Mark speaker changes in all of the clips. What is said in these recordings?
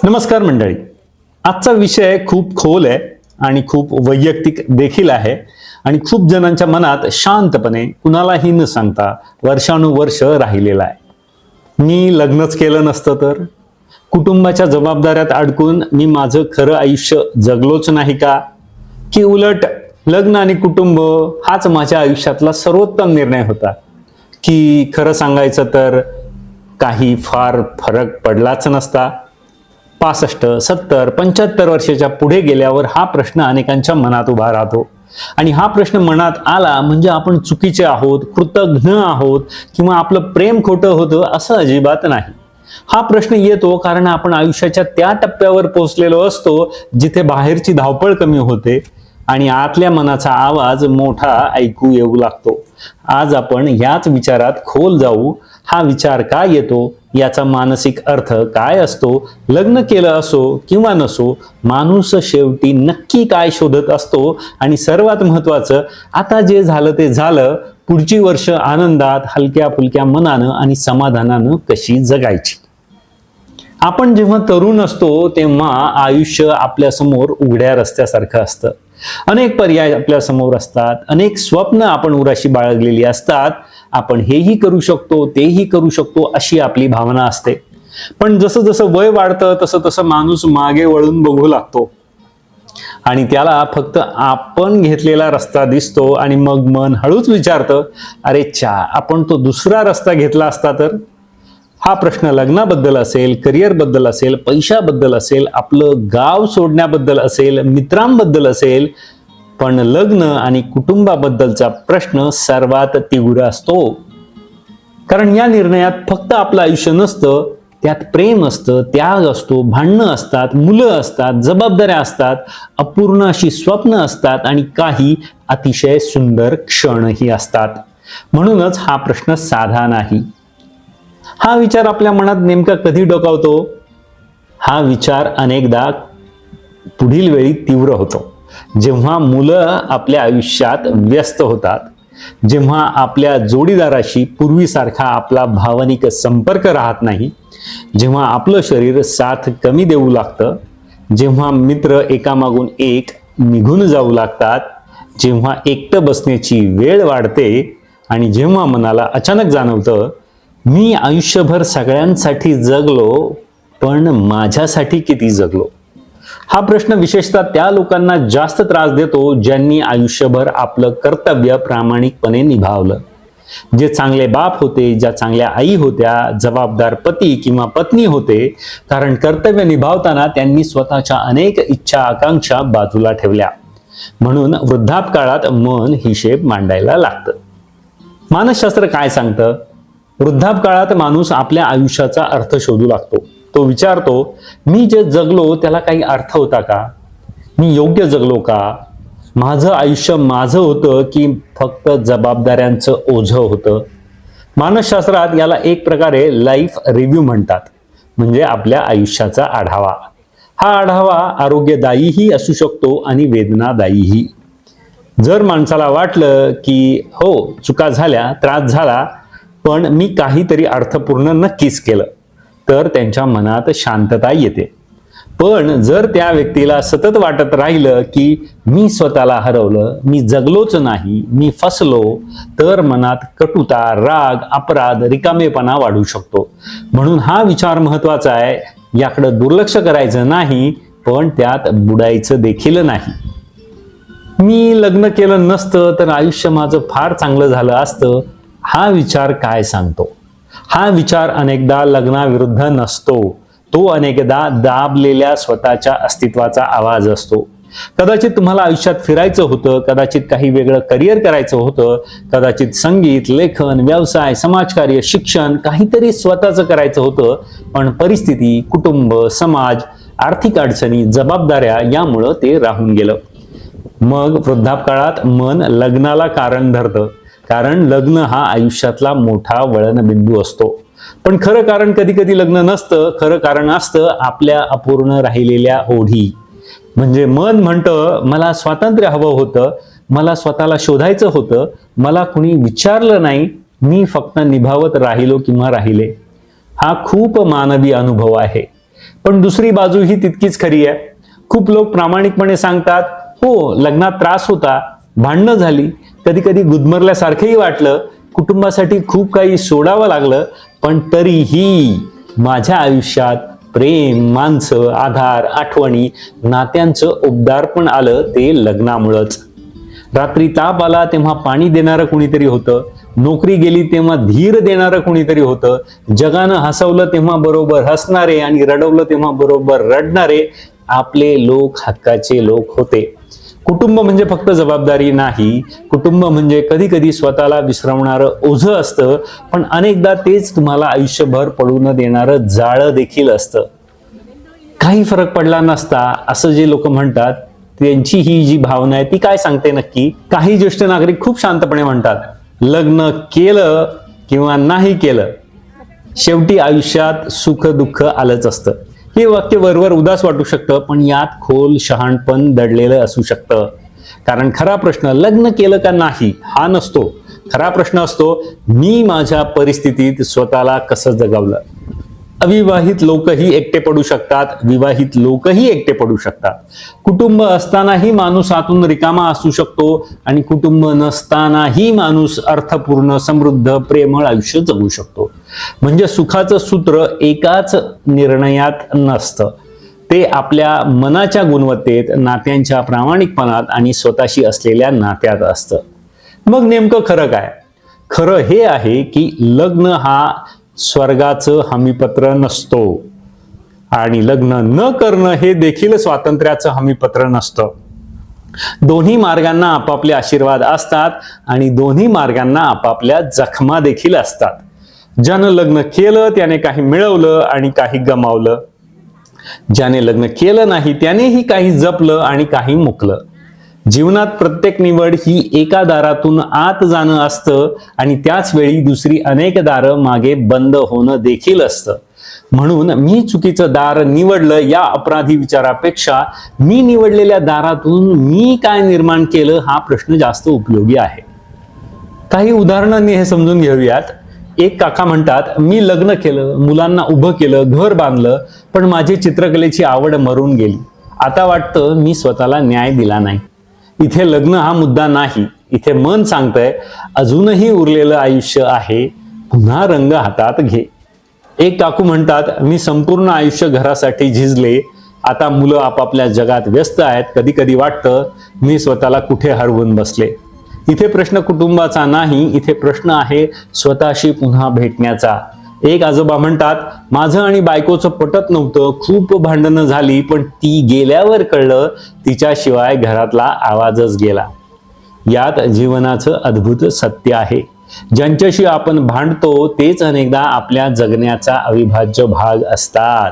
Speaker 1: नमस्कार मंडळी. आजचा विषय खूप खोल आहे आणि खूप वैयक्तिक देखील आहे आणि खूप जणांच्या मनात शांतपणे कुणालाही न सांगता वर्षानुवर्ष राहिलेला आहे. मी लग्नच केलं नसतं तर, कुटुंबाच्या जबाबदाऱ्यात अडकून मी माझं खरं आयुष्य जगलोच नाही का, की उलट लग्न आणि कुटुंब हाच माझ्या आयुष्यातला सर्वोत्तम निर्णय होता, की खरं सांगायचं तर काही फार फरक पडलाच नसता. 65, 70, 75 वर्षाच्या पुढे गेल्यावर हा प्रश्न अनेकांच्या मनात उभा राहतो आणि हा प्रश्न मनात आला म्हणजे आपण चुकीचे आहोत, कृतघ्न आहोत किंवा आपलं प्रेम खोटं होतं असं अजिबात नाही. हा प्रश्न येतो कारण आपण आयुष्याच्या त्या टप्प्यावर पोहोचलेलो असतो जिथे बाहेरची धावपळ कमी होते आणि आतल्या मनाचा आवाज मोठा ऐकू येऊ लागतो. आज आपण याच विचारात खोल जाऊ. हा विचार का येतो, याचा मानसिक अर्थ काय असतो, लग्न केलं असो किंवा नसो, माणूस शेवटी नक्की काय शोधत असतो आणि सर्वात महत्वाचं, आता जे झालं ते झालं, पुढची वर्ष आनंदात हलक्या फुलक्या मनानं आणि समाधानानं कशी जगायची. आपण जेव्हा तरुण असतो तेव्हा आयुष्य आपल्या समोर उघड्या रस्त्यासारखं असतं. अनेक पर्याय आपल्या समोर असतात, अनेक स्वप्न आपण उराशी बाळगलेली असतात. आपण हेही करू शकतो, तेही करू शकतो अशी आपली भावना असते. पण जसं जसं वय वाढतं तसं तसं माणूस मागे वळून बघू लागतो आणि त्याला फक्त आपण घेतलेला रस्ता दिसतो आणि मग मन हळूच विचारतं, अरे आपण तो दुसरा रस्ता घेतला असता तर. हा प्रश्न लग्नाबद्दल असेल, करिअरबद्दल असेल, पैशाबद्दल असेल, आपलं गाव सोडण्याबद्दल असेल, मित्रांबद्दल असेल, पण लग्न आणि कुटुंबाबद्दलचा प्रश्न सर्वात तीव्र असतो. कारण या निर्णयात फक्त आपलं आयुष्य नसतं, त्यात प्रेम असतं, त्याग असतो, भांडणं असतात, मुलं असतात, जबाबदाऱ्या असतात, अपूर्ण अशी स्वप्न असतात आणि काही अतिशय सुंदर क्षणही असतात. म्हणूनच हा प्रश्न साधा नाही. हा विचार आपल्या मनात नेमका कधी डोकावतो? हा विचार अनेकदा पुढील वेळी तीव्र होतो, जेव्हा मुलं आपल्या आयुष्यात व्यस्त होतात, जेव्हा आपल्या जोडीदाराशी पूर्वीसारखा आपला भावनिक संपर्क राहत नाही, जेव्हा आपलं शरीर साथ कमी देऊ लागतं, जेव्हा मित्र एकामागून एक निघून जाऊ लागतात, जेव्हा एकटं बसण्याची वेळ वाढते आणि जेव्हा मनाला अचानक जाणवतं, मी आयुष्यभर सगळ्यांसाठी जगलो पण माझ्यासाठी किती जगलो. हा प्रश्न विशेषतः त्या लोकांना जास्त त्रास देतो ज्यांनी आयुष्यभर आपलं कर्तव्य प्रामाणिकपणे निभावलं, जे चांगले बाप होते, ज्या चांगल्या आई होत्या, जबाबदार पती किंवा पत्नी होते, कारण कर्तव्य निभावताना त्यांनी स्वतःच्या अनेक इच्छा आकांक्षा बाजूला ठेवल्या. म्हणून वृद्धापकाळात मन हिशेब मांडायला लागतं. मानसशास्त्र काय सांगतं? वृद्धापकाळात माणूस आपल्या आयुष्याचा अर्थ शोधू लागतो. तो विचारतो, मी जे जगलो त्याला काही अर्थ होता का? मी योग्य जगलो का? माझं आयुष्य माझं होतं की फक्त जबाबदाऱ्यांचं ओझं होतं? मानसशास्त्रात याला एक प्रकारे लाईफ रिव्ह्यू म्हणतात, म्हणजे आपल्या आयुष्याचा आढावा. हा आढावा आरोग्यदायीही असू शकतो आणि वेदनादायीही. जर माणसाला वाटलं की हो, चुका झाल्या, त्रास झाला, पण मी काहीतरी अर्थपूर्ण नक्कीच केलं, तर त्यांच्या मनात शांतता येते. पण जर त्या व्यक्तीला सतत वाटत राहिलं की मी स्वतःला हरवलं, मी जगलोच नाही, मी फसलो, तर मनात कटुता, राग, अपराध, रिकामेपणा वाढू शकतो. म्हणून हा विचार महत्वाचा आहे. याकडे दुर्लक्ष करायचं नाही, पण त्यात बुडायचं देखील नाही. मी लग्न केलं नसतं तर आयुष्य माझं फार चांगलं झालं असतं. हा विचार काय सांगतो? हा विचार अनेकदा लग्नाविरुद्ध नसतो, तो अनेकदा दाबलेल्या स्वतःच्या अस्तित्वाचा आवाज असतो. कदाचित तुम्हाला आयुष्यात फिरायचं होतं, कदाचित काही वेगळं करिअर करायचं होतं, कदाचित संगीत, लेखन, व्यवसाय, समाजकार्य, शिक्षण, काहीतरी स्वतःचं करायचं होतं, पण परिस्थिती, कुटुंब, समाज, आर्थिक अडचणी, जबाबदाऱ्या यामुळं ते राहून गेलं. मग वृद्धापकाळात मन लग्नाला कारण धरतं, कारण लग्न हा आयुष्यातला मोठा वळणबिंदू असतो. पण खरं कारण कधी कधी लग्न नसतं. खरं कारण असतं आपल्या अपूर्ण राहिलेल्या ओढी. म्हणजे मन म्हणतं, मला स्वातंत्र्य हवं होतं, मला स्वतःला शोधायचं होतं, मला कुणी विचारलं नाही, मी फक्त निभावत राहिलो किंवा राहिले. हा खूप मानवी अनुभव आहे. पण दुसरी बाजू ही तितकीच खरी आहे. खूप लोक प्रामाणिकपणे सांगतात, हो लग्नात त्रास होता, भांडणं झाली, कधी कधी गुदमरल्यासारखंही वाटलं, कुटुंबासाठी खूप काही सोडावं लागलं, पण तरीही माझ्या आयुष्यात प्रेम, माणसं, आधार, आठवणी, नात्यांचं उबदार पण आलं ते लग्नामुळंच. रात्री ताप आला तेव्हा पाणी देणारं कुणीतरी होतं, नोकरी गेली तेव्हा धीर देणारं कुणीतरी होतं, जगानं हसवलं तेव्हा बरोबर हसणारे आणि रडवलं तेव्हा बरोबर रडणारे आपले लोक हक्काचे लोक होते. कुटुंब म्हणजे फक्त जबाबदारी नाही, कुटुंब म्हणजे कधी कधी स्वतःला विसरवणारं ओझं असतं, पण अनेकदा तेच तुम्हाला आयुष्यभर पडू न देणारं जाळं देखील असतं. काही फरक पडला नसता असं जे लोक म्हणतात, त्यांची ही जी भावना आहे ती काय सांगते नक्की? काही ज्येष्ठ नागरिक खूप शांतपणे म्हणतात, लग्न केलं किंवा नाही केलं, शेवटी आयुष्यात सुख दुःख आलंच असतं. हे वाक्य वरवर उदास वाटू शकतं, पण यात खोल शहाणपण दडलेलं असू शकतं. कारण खरा प्रश्न लग्न केलं का नाही हा नसतो. खरा प्रश्न असतो, मी माझ्या परिस्थितीत स्वतःला कसं जगवलं. अविवाहित लोकही एकटे पडू शकतात, विवाहित लोकही एकटे पडू शकतात. कुटुंब असतानाही माणूस आतून रिकामा असू शकतो आणि कुटुंब नसतानाही माणूस अर्थपूर्ण, समृद्ध, प्रेमळ आयुष्य जगू शकतो. म्हणजे सुखाचं सूत्र एकाच निर्णयात नसतं, ते आपल्या मनाच्या गुणवत्तेत, नात्यांच्या प्रामाणिकपणात आणि स्वतःशी असलेल्या नात्यात असतं. मग नेमकं खरं काय? खरं हे आहे की लग्न हा स्वर्गाचं हमीपत्र नसतो आणि लग्न न करणं हे देखील स्वातंत्र्याचं हमीपत्र नसतं. दोन्ही मार्गांना आपापले आशीर्वाद असतात आणि दोन्ही मार्गांना आपापल्या जखमा देखील असतात. ज्यानं लग्न केलं त्याने काही मिळवलं आणि काही गमावलं. ज्याने लग्न केलं नाही त्यानेही काही जपलं आणि काही मुकलं. जीवनात प्रत्येक निवड ही एका दारातून आत जाणं असतं आणि त्याच वेळी दुसरी अनेक दारं मागे बंद होणं देखील असतं. म्हणून मी चुकीचं दार निवडलं या अपराधी विचारापेक्षा मी निवडलेल्या दारातून मी काय निर्माण केलं हा प्रश्न जास्त उपयोगी आहे. काही उदाहरणांनी हे समजून घेऊयात. एक काका म्हणतात, मी लग्न केलं, मुलांना उभं केलं, घर बांधलं, पण माझी चित्रकलेची आवड मरून गेली. आता वाटतं मी स्वतःला न्याय दिला नाही. इथे लग्न हा मुद्दा नाही, इथे मन सांगतंय अजूनही उरलेलं आयुष्य आहे, पुन्हा रंग हातात घे. एक काकू म्हणतात, मी संपूर्ण आयुष्य घरासाठी झिजले, आता मुलं आपापल्या जगात व्यस्त आहेत, कधी कधी वाटतं मी स्वतःला कुठे हरवून बसले. इथे प्रश्न कुटुंबाचा नाही, इथे प्रश्न आहे स्वतःशी पुन्हा भेटण्याचा. एक आजोबा म्हणतात, माझं आणि बायकोचं पटत नव्हतं, खूप भांडणं झाली, पण ती गेल्यावर कळलं तिच्याशिवाय घरातला आवाजच गेला. यात जीवनाचं अद्भुत सत्य आहे. ज्यांच्याशी आपण भांडतो तेच अनेकदा आपल्या जगण्याचा अविभाज्य भाग असतात.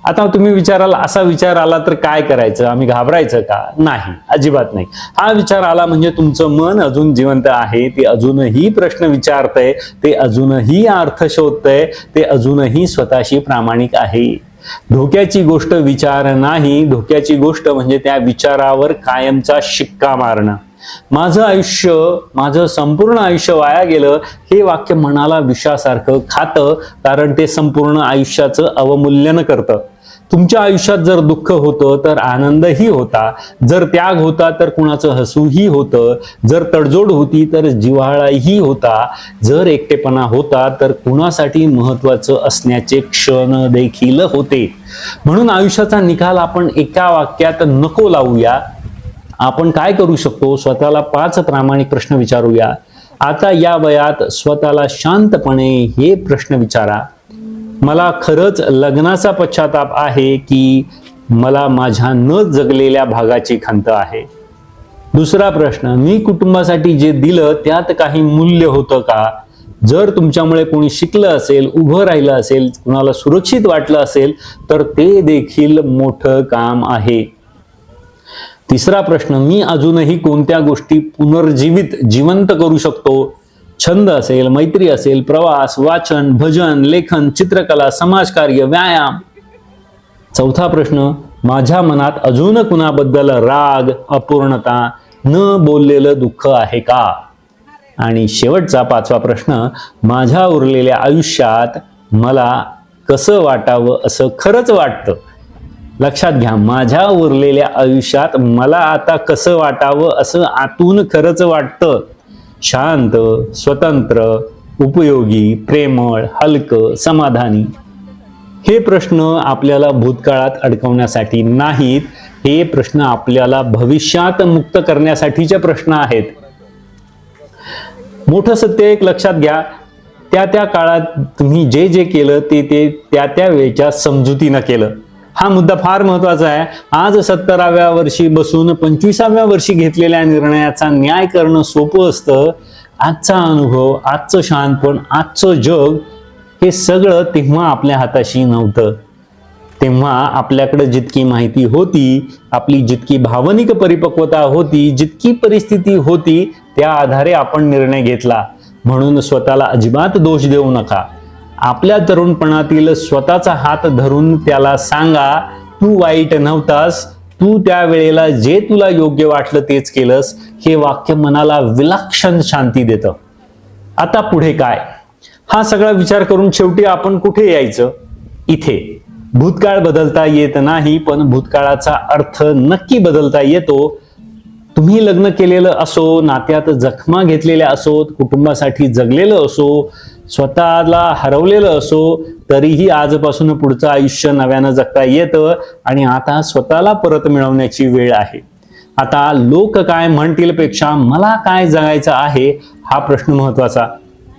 Speaker 1: आता तुम्ही विचाराल, असा विचार आला तर काय करायचं? आम्ही घाबरायचं का? नाही, अजिबात नाही. हा विचार आला म्हणजे तुमचं मन अजून जिवंत आहे, ते अजूनही प्रश्न विचारतंय, ते अजूनही अर्थ शोधतंय, ते अजूनही स्वतःशी प्रामाणिक आहे. धोक्याची गोष्ट विचार नाही, धोक्याची गोष्ट म्हणजे त्या विचारावर कायमचा शिक्का मारणं. माझं आयुष्य, माझं संपूर्ण आयुष्य वाया गेलं हे वाक्य मनाला विषासारखं खातं, कारण ते संपूर्ण आयुष्याचं अवमूल्यन करतं. तुमच्या आयुष्यात जर दुःख होतं तर आनंदही होता, जर त्याग होता तर कुणाचं हसूही होतं, जर तडजोड होती तर जिव्हाळाही होता, जर एकटेपणा होता तर कुणासाठी महत्वाचं असण्याचे क्षण देखील होते. म्हणून आयुष्याचा निकाल आपण एका वाक्यात नको लावूया. आपण काय करू शकतो? स्वतःला 5 प्रामाणिक प्रश्न विचारूया. आता या वयात स्वतःला शांतपणे हे प्रश्न विचारा, मला खरंच लग्नाचा पश्चाताप आहे की मला माझ्या न जगलेल्या भागाची खंत आहे? दुसरा प्रश्न, मी कुटुंबासाठी जे दिलं त्यात काही मूल्य होतं का? जर तुमच्यामुळे कोणी शिकलं असेल, उभं राहिलं असेल, कुणाला सुरक्षित वाटलं असेल तर ते देखील मोठं काम आहे. तिसरा प्रश्न, मी अजूनही कोणत्या गोष्टी जिवंत करू शकतो? छंद असेल, मैत्री असेल, प्रवास, वाचन, भजन, लेखन, चित्रकला, समाजकार्य, व्यायाम. चौथा प्रश्न, माझ्या मनात अजून कुणाबद्दल राग, अपूर्णता, न बोललेलं दुःख आहे का? आणि शेवटचा 5वा प्रश्न, माझ्या उरलेल्या आयुष्यात मला कसं वाटावं असं खरंच वाटतं. लक्षात घ्या, माझ्या उरलेल्या आयुष्यात मला आता कसं वाटावं असं आतून खरंच वाटतं. शांत, स्वतंत्र, उपयोगी, प्रेमळ, हलकं, समाधानी. हे प्रश्न आपल्याला भूतकाळात अडकवण्यासाठी नाहीत, हे प्रश्न आपल्याला भविष्यात मुक्त करण्यासाठीचे प्रश्न आहेत. मोठं सत्य एक लक्षात घ्या, त्या काळात तुम्ही जे जे केलं ते त्या वेळच्या समजुतीनं केलं. हा मुद्दा फार महत्वाचा आहे. आज 70व्या वर्षी बसून 25व्या वर्षी घेतलेल्या निर्णयाचा न्याय करणं सोपं असतं. आजचा अनुभव, आजचं शहाणपण, आजचं जग हे सगळं तेव्हा आपल्या हाताशी नव्हतं. तेव्हा आपल्याकडे जितकी माहिती होती, आपली जितकी भावनिक परिपक्वता होती, जितकी परिस्थिती होती, त्या आधारे आपण निर्णय घेतला. म्हणून स्वतःला अजिबात दोष देऊ नका. आपल्या तरुणपणातील स्वतःचा हात धरून त्याला सांगा, तू वाईट नव्हतास, तू त्या वेळेला जे तुला योग्य वाटलं तेच केलंस. हे वाक्य मनाला विलक्षण शांती देतं. आता पुढे काय, हा सगळा विचार करून शेवटी आपण कुठे यायचं? इथे. भूतकाळ बदलता येत नाही, पण भूतकाळाचा अर्थ नक्की बदलता येतो. तुम्ही लग्न केलेलं असो, नात्यात जखमा घेतलेल्या असोत, कुटुंबासाठी जगलेलं असो, स्वतःला हरवलेलं असो, तरीही आजपासून पुढचं आयुष्य नव्यानं जगता येतं. आणि आता स्वतःला परत मिळवण्याची वेळ आहे. आता लोक काय म्हणतील पेक्षा मला काय जगायचं आहे हा प्रश्न महत्वाचा.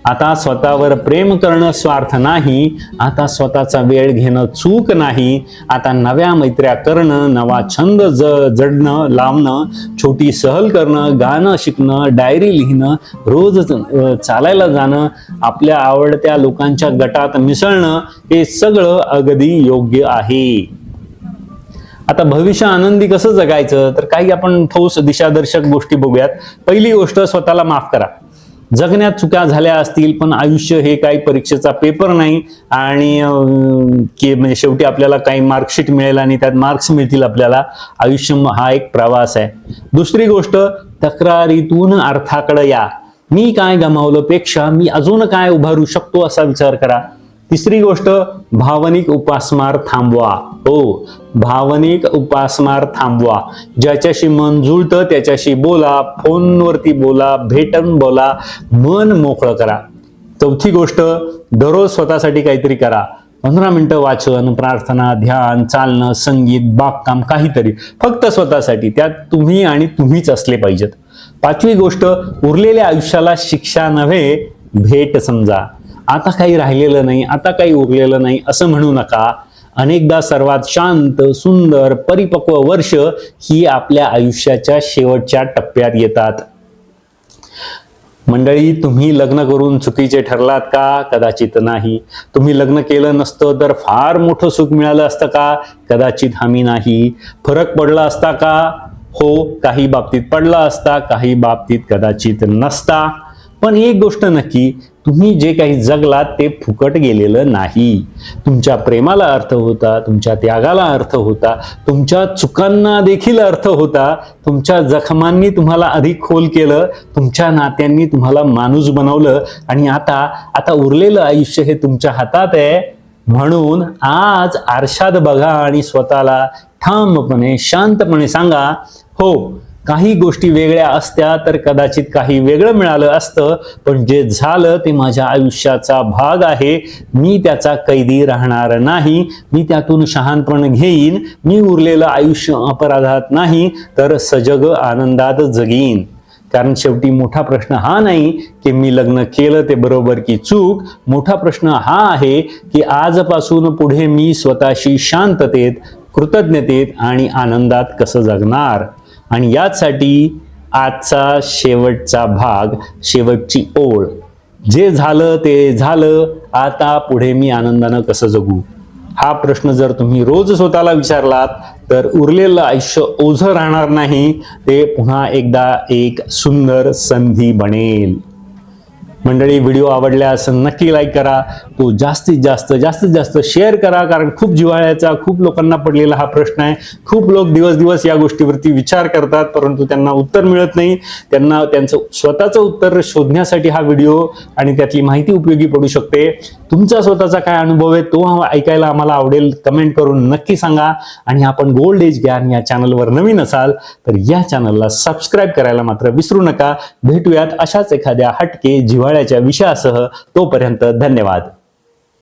Speaker 1: आता स्वतःवर प्रेम करणं स्वार्थ नाही. आता स्वतःचा वेळ घेणं चूक नाही. आता नव्या मैत्र्या करणं, नवा छंद जडणं लावणं, छोटी सहल करणं, गाणं शिकणं, डायरी लिहिणं, रोज चालायला जाणं, आपल्या आवडत्या लोकांच्या गटात मिसळणं, हे सगळं अगदी योग्य आहे. आता भविष्य आनंदी कसं जगायचं, तर काही आपण ठोस दिशादर्शक गोष्टी बघूयात. पहिली गोष्ट, स्वतःला माफ करा. जगण्यात चुका झाल्या असतील, पण आयुष्य हे काही परीक्षेचा पेपर नाही आणि म्हणजे शेवटी आपल्याला काही मार्कशीट मिळेल आणि त्यात मार्क्स मिळतील आपल्याला. आयुष्य हा एक प्रवास आहे. दुसरी गोष्ट, तक्रारीतून अर्थाकडे या. मी काय गमावलं पेक्षा मी अजून काय उभारू शकतो असा विचार करा. तिसरी गोष्ट, भावनिक उपासमार थांबवा. हो, भावनिक उपासमार थांबवा. ज्याच्याशी मन जुळतं त्याच्याशी बोला, फोनवरती बोला, भेटून बोला, मन मोकळं करा. चौथी गोष्ट, दररोज स्वतःसाठी काहीतरी करा. 15 मिनिटं वाचन, प्रार्थना, ध्यान, चालणं, संगीत, बागकाम, काहीतरी फक्त स्वतःसाठी. त्यात तुम्ही आणि तुम्हीच असले पाहिजेत. पाचवी गोष्ट, उरलेल्या आयुष्याला शिक्षा नव्हे, भेट समजा. आता काही राहिलेलं नाही, आता काही उरलेलं नाही असं म्हणू नका. अनेकदा सर्वात शांत, सुंदर, परिपक्व वर्ष ही आपल्या आयुष्याच्या शेवटच्या टप्प्यात येतात. मंडळी, तुम्ही लग्न करून चुकीचे ठरलात का? कदाचित नाही. तुम्ही लग्न केलं नसतं तर फार मोठं सुख मिळालं असतं का? कदाचित हमी नाही. फरक पडला असता का? हो, काही बाबतीत पडला असता, काही बाबतीत कदाचित नसता. पण एक गोष्ट नक्की, तुम्ही जे काही जगलात ते फुकट गेलेलं नाही. तुमच्या प्रेमाला अर्थ होता, तुमच्या त्यागाला अर्थ होता, तुमच्या चुकांना देखील अर्थ होता, तुमच्या जखमांनी तुम्हाला अधिक खोल केलं, तुमच्या नात्यांनी तुम्हाला माणूस बनवलं. आणि आता उरलेलं आयुष्य हे तुमच्या हातात आहे. म्हणून आज आरशात बघा आणि स्वतःला ठामपणे, शांतपणे सांगा, हो, काही गोष्टी वेगळ्या असत्या तर कदाचित काही वेगळं मिळालं असतं, पण जे झालं ते माझ्या आयुष्याचा भाग आहे. मी त्याचा कैदी राहणार नाही. मी त्यातून शहाणपण घेईन. मी उरलेलं आयुष्य अपराधात नाही तर सजग आनंदात जगीन. कारण शेवटी मोठा प्रश्न हा नाही की मी लग्न केलं ते बरोबर की चूक. मोठा प्रश्न हा आहे की आजपासून पुढे मी स्वतःशी शांततेत, कृतज्ञतेत आणि आनंदात कसं जगणार. आणि यासाठी आजचा शेवटचा भाग, शेवटची ओळ, जे झालं ते झालं, आता पुढे मी आनंदानं कसं जगू. हा प्रश्न जर तुम्ही रोज स्वतःला विचारलात तर उरलेलं आयुष्य ओझं राहणार नाही. ते पुन्हा एकदा एक सुंदर संधी बनेल. मंडळी, व्हिडिओ आवडल्यास नक्की लाईक करा, तो जास्तीत जास्त शेअर करा, कारण खूप जिव्हाळ्याचा, खूप लोकांना पडलेला हा प्रश्न आहे. खूप लोक दिवस या गोष्टीवरती विचार करतात, परंतु त्यांना उत्तर मिळत नाही. त्यांना त्यांचं स्वतःचं उत्तर शोधण्यासाठी हा व्हिडिओ आणि त्यातली माहिती उपयोगी पडू शकते. तुमचा स्वतःचा काय अनुभव आहे तो ऐकायला आम्हाला आवडेल. कमेंट करून नक्की सांगा. आणि आपण गोल्ड एज ज्ञान या चॅनलवर नवीन असाल तर या चॅनलला सबस्क्राईब करायला मात्र विसरू नका. भेटूयात अशाच एखाद्या हटके जिव्हाळ्याच्या विषयासह. तोपर्यंत धन्यवाद.